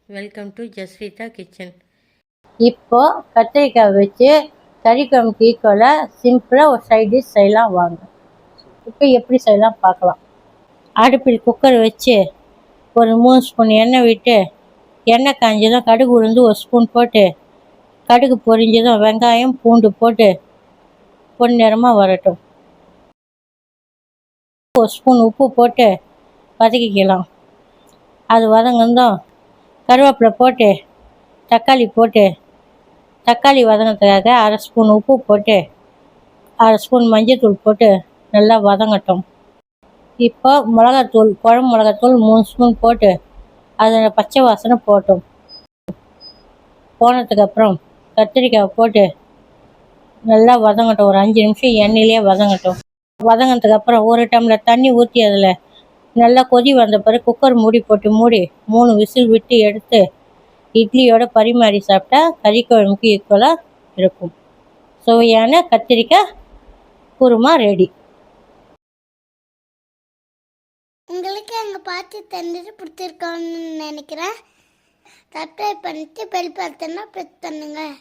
Welcome to ஜஸ்ரீதா kitchen. இப்போ கத்திரிக்காய் வச்சு கறிக்குழம்புக்கு ஈக்குவலாக சிம்பிளாக ஒரு சைட் டிஷ் செய்யலாம் வாங்க. இப்போ எப்படி செய்யலாம் பார்க்கலாம். அடுப்பில் குக்கர் வச்சு ஒரு 3 ஸ்பூன் எண்ணெய் விட்டு, எண்ணெய் காஞ்சதும் கடுகு உளுந்து ஒரு ஸ்பூன் போட்டு, கடுகு பொரிஞ்சதும் வெங்காயம் பூண்டு போட்டு பொன்னிறமாக வரட்டும். ஒரு ஸ்பூன் உப்பு போட்டு வதக்கிக்கலாம். அது வதங்கந்தோம் கருவேப்பிலை போட்டு தக்காளி போட்டு, தக்காளி வதங்கிறதுக்காக அரை ஸ்பூன் உப்பு போட்டு, அரை ஸ்பூன் மஞ்சள்தூள் போட்டு நல்லா வதங்கட்டும். இப்போ மிளகாத்தூள், குழம்பு மிளகாத்தூள் 3 ஸ்பூன் போட்டு அதில் பச்சை வாசனை போட்டோம். போனதுக்கப்புறம் கத்திரிக்காய் போட்டு நல்லா வதங்கட்டும். ஒரு 5 நிமிஷம் எண்ணெயிலே வதங்கட்டும். வதங்கினதுக்கப்புறம் ஒரு டம்ளர் தண்ணி ஊற்றி அதில் நல்லா கொதி வந்த பிறகு குக்கர் மூடி போட்டு மூடி 3 விசில் விட்டு எடுத்து இட்லியோட பரிமாறி சாப்பிட்டா கறிக்குழம்புக்கு ஈக்குவலாக இருக்கும். சுவையான கத்திரிக்காய் குருமா ரெடி. உங்களுக்கு எங்கள் பார்த்து தந்துட்டு பிடிச்சிருக்கோன்னு நினைக்கிறேன். சப்ஸ்கிரைப் பண்ணிட்டு பெல் பட்டனை ப்ரெஸ் பண்ணுங்கள்.